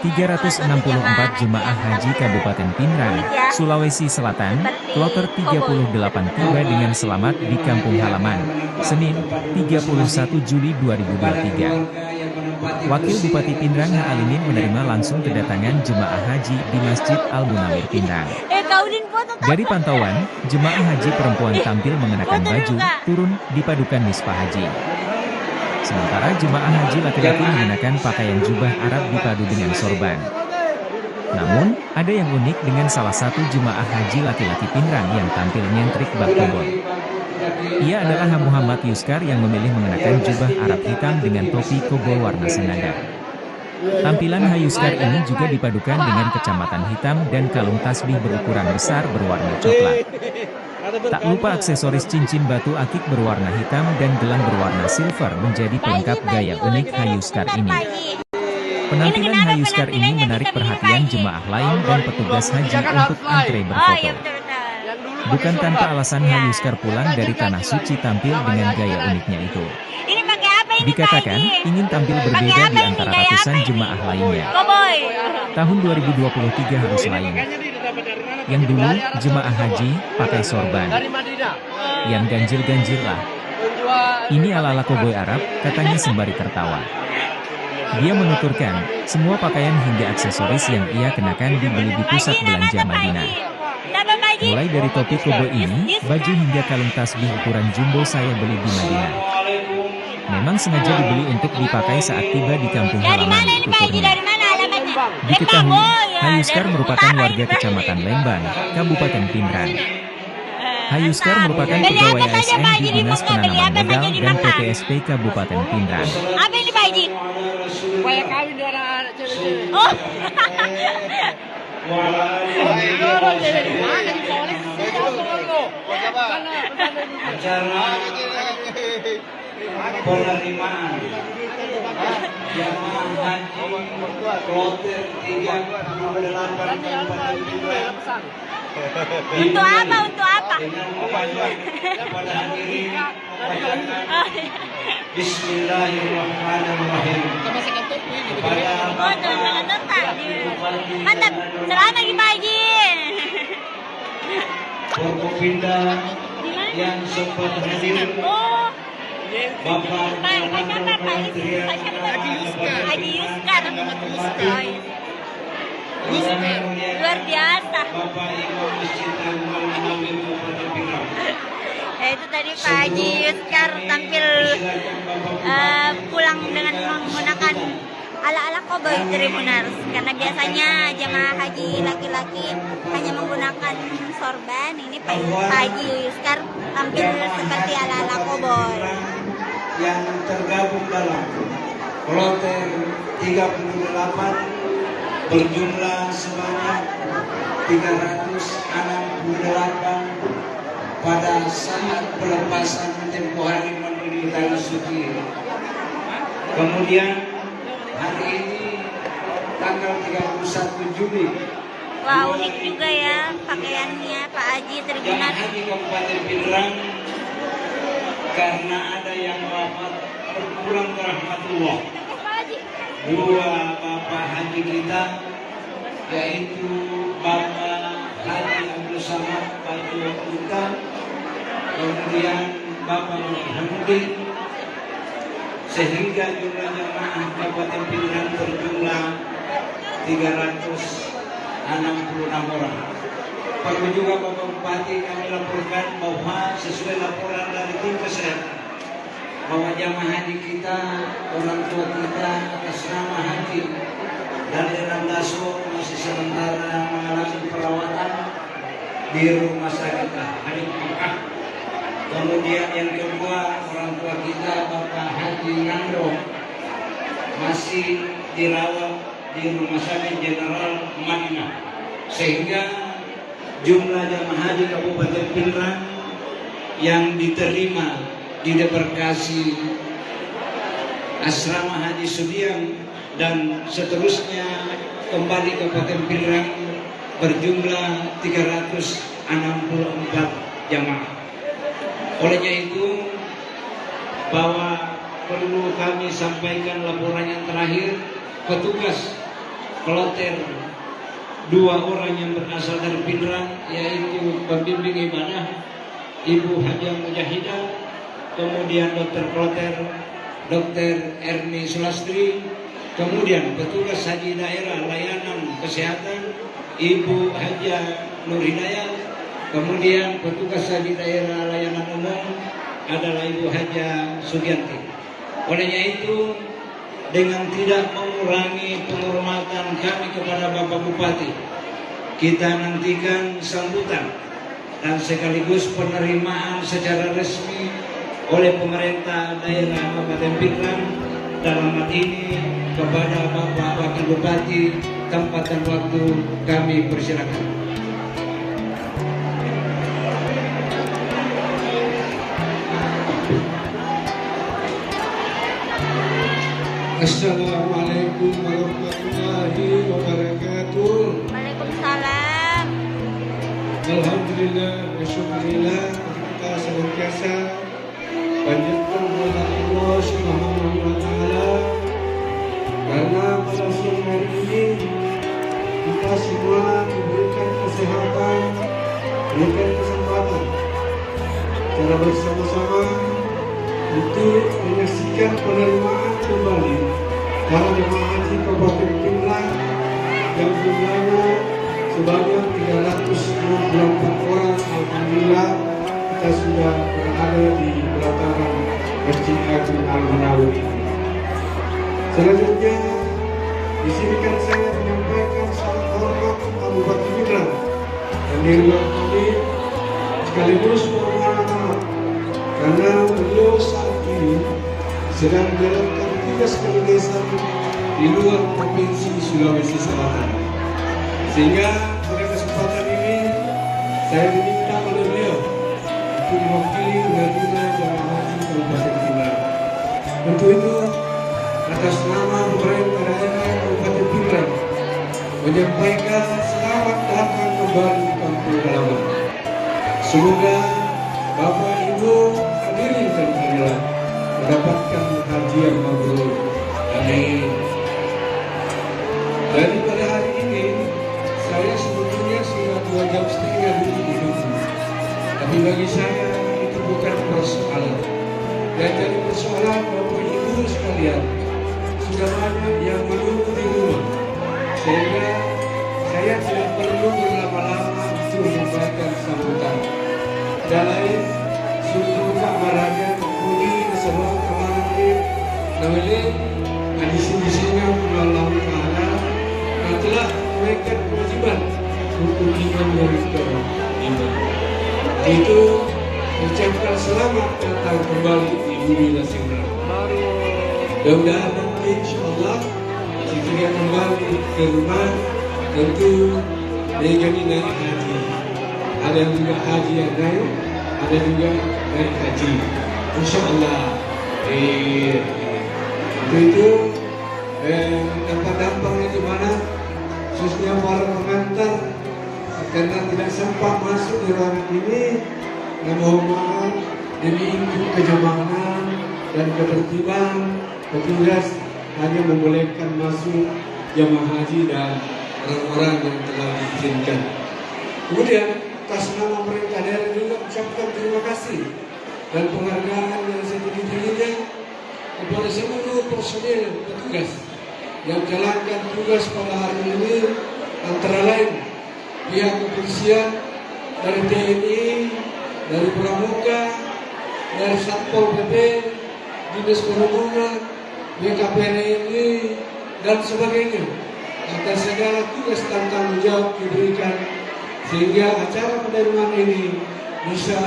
364 jemaah haji Kabupaten Pinrang, Sulawesi Selatan, kloter 38 tiba dengan selamat di kampung halaman, Senin, 31 Juli 2023. Wakil Bupati Pinrang Alimin menerima langsung kedatangan jemaah haji di Masjid Al-Munawir Pinrang. Dari pantauan, jemaah haji perempuan tampil mengenakan baju turun dipadukan misbah haji. Sementara jemaah haji laki-laki mengenakan pakaian jubah Arab dipadu dengan sorban. Namun, ada yang unik dengan salah satu jemaah haji laki-laki Pinrang yang tampil nyentrik bak kobor. Ia adalah Muhammad Yuskar yang memilih mengenakan jubah Arab hitam dengan topi kobor warna senada. Tampilan Hayuskar ini juga dipadukan dengan kacamata hitam dan kalung tasbih berukuran besar berwarna coklat. Tak lupa aksesoris cincin batu akik berwarna hitam dan gelang berwarna silver menjadi pelengkap gaya unik Hayuskar ini. Penampilan Hayuskar ini menarik perhatian jemaah lain dan petugas haji untuk antre berfoto. Bukan tanpa alasan Hayuskar pulang dari Tanah Suci tampil dengan gaya uniknya itu. Dikatakan, ingin tampil berbeda di antara ratusan jemaah lainnya. Tahun 2023 harus lain. Yang dulu, jemaah haji, pakai sorban. Yang ganjil-ganjil lah. Ini ala-ala koboi Arab, katanya sembari tertawa. Dia menuturkan, semua pakaian hingga aksesoris yang ia kenakan dibeli di pusat belanja Madinah. Mulai dari topi koboi ini, baju hingga kalung tasbih ukuran jumbo saya beli di Madinah. Memang sengaja dibeli untuk dipakai saat tiba di kampung halaman, tuturnya. Diketahui, Hayuskar merupakan warga Kecamatan Lembang, Kabupaten Pinrang. Hayuskar merupakan pegawai ASN di Dinas Penanaman Modal dan PTSP Kabupaten Pinrang. Apa ini Pak Haji? Supaya kawin dengan anak cewek-cewek. Oh. Penerimaan jamaah haji kloter 38 Untuk apa? Untuk apa? pada hadirin Bismillahirrahmanirrahim. Mantap. Selamat pagi Pak Haji. Forkopimda yang sempat hadir, Bapak Kementerian Haji Yuskar. Luar biasa. Bapak Imam Masjid Al-Munawir Kabupaten Pinrang. Itu tadi Pak Haji Yuskar tampil pulang dengan menggunakan ala-ala koboi Tribuners. Karena biasanya jemaah haji laki-laki hanya menggunakan sorban. Ini Pak Haji Yuskar tampil seperti ala-ala koboi. Yang tergabung dalam kloter 38 berjumlah sebanyak 368 pada saat pelepasan tempoh hari menuju Tanah Suci. Kemudian hari ini tanggal 31 Juli. Wah, unik juga ya pakaiannya Pak Haji Tribuners. Jamaah haji Kabupaten Pinrang, karena ada yang wafat berpulang ke rahmatullah. Dua bapak haji kita, yaitu Bapak Haji Abdul Samad Batu Uta, kemudian Bapak Muhammad, sehingga jumlah jamaah Kabupaten Pinrang berjumlah 366 orang. Perlu juga Bapak Bupati kami laporkan bahwa sesuai laporan dari tim kesehatan, bahwa jamaah haji kita, orang tua kita atas nama haji dari dalam Daso masih sementara mengalami perawatan di rumah sakit Haji Mekah. Kemudian yang kedua, orang tua kita Bapak Haji Nando masih dirawat di rumah sakit General Madinah, sehingga jumlah jamaah haji Kabupaten Pinrang yang diterima di debarkasi Asrama Haji Sudiang dan seterusnya kembali ke Kabupaten Pinrang berjumlah 364 jamaah. Olehnya itu, bahwa perlu kami sampaikan laporan yang terakhir, petugas kloter 2 orang yang berasal dari Pindrang, yaitu pembimbing ibadah Ibu Haja Mujahidah, kemudian dokter kloter Dr. Erni Sulastri, kemudian petugas haji daerah layanan kesehatan Ibu Haja Nur Hidayat, kemudian petugas haji daerah layanan umum adalah Ibu Haja Sugianti. Olehnya itu, dengan tidak mengurangi penghormatan kami kepada Bapak Bupati, kita nantikan sambutan dan sekaligus penerimaan secara resmi oleh pemerintah daerah Kabupaten Pindrang, dalam hal ini kepada Bapak Wakil Bupati. Tempat dan waktu kami persilakan. Assalamualaikum warahmatullahi wabarakatuh. Waalaikumsalam. Alhamdulillah, syukurillah, kita senantiasa panjatkan kepada Allah Subhanahu wa Ta'ala, karena pada siang hari ini kita semua diberikan kesehatan, diberikan kesempatan secara bersama-sama untuk menyaksikan penerimaan kembali para jemaah haji Kabupaten Pindrang yang jumlahnya sebanyak 364 orang. Alhamdulillah, kita sudah berada di pelataran Masjid Agung Al-Munawi. Selanjutnya, di sini kan saya menyampaikan salam hormat Kabupaten Pindrang dan Ridwan Kamil, sekaligus permohonan maaf karena beliau saat ini sedang menjalankan tugas kepedulian di luar provinsi Sulawesi Selatan. Sehingga pada kesempatan ini saya diminta oleh beliau untuk mewakili Pengajian Jamaah Haji Kabupaten Pindrang. Untuk itu, atas nama pemerintah daerah Kabupaten Pindrang menyampaikan selamat datang kembali di kampung halaman. Semoga Bapak Ibu hadirin dan hadirat mendapatkan haji yang mabrur. Amin. Jadi pada hari ini saya sebetulnya sudah 2,5 jam dulu di situ. Tapi bagi saya itu bukan persoalan. Dan jadi persoalan Bapak Ibu sekalian, sudah banyak yang menunggu di rumah, sehingga saya tidak perlu berlama-lama untuk menyampaikan sambutan. Dan lain suruh maraga kuni sebab kemarin namanya hadis di sini Allah Taala telah memberikan kewajiban untuk iman dari iman. Itu ucapkan selamat datang kembali di bumi Nasibran. Mudah-mudahan nanti insyaallah jika kembali ke rumah tentu jadi naik haji. Ada juga haji yang naik, ada juga naik haji. Insyaallah. Itu dampak-dampaknya di mana? Khususnya para pengantar karena tidak sempat masuk di ruangan ini, mohon maaf demi kejamahan dan ketertiban, petugas hanya membolehkan masuk jamaah haji dan orang-orang yang telah diizinkan. Kemudian atas nama pemerintah daerah juga ucapkan terima kasih dan penghargaan yang setinggi-tingginya kepada seluruh personil petugas yang menjalankan tugas pada hari ini, antara lain pihak kepolisian, dari TNI, dari Pramuka, dari Satpol PP, Dinas Perhubungan, BKPRI, dan sebagainya, atas segala tugas dan tanggung jawab diberikan sehingga acara penerimaan ini bisa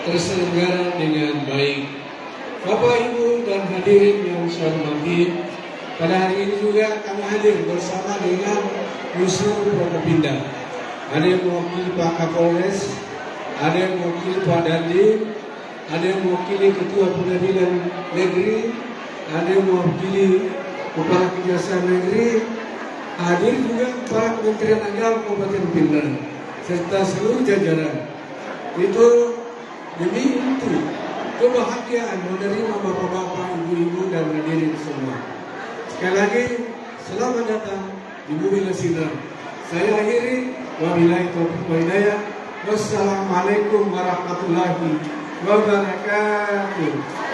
terselenggara dengan baik. Bapak, Ibu, dan hadirin yang saya hormati, pada hari ini juga kami hadir bersama dengan Yusuf Prokopinda. Ada yang mewakili Pak Kapolres, ada yang mewakili Pak Dandim, ada yang mewakili Ketua Pengadilan Negeri, ada yang mewakili Kepala Kejaksaan Negeri, hadir juga para Kementerian Agama Kabupaten Pindrang serta seluruh jajaran. Itu demi itu kebahagiaan menerima bapak-bapak, ibu-ibu, dan hadirin semua. Sekali lagi, selamat datang di bumi Lesinar. Saya akhiri, wabillahi taufiq wal hidayah. Wassalamualaikum warahmatullahi wabarakatuh.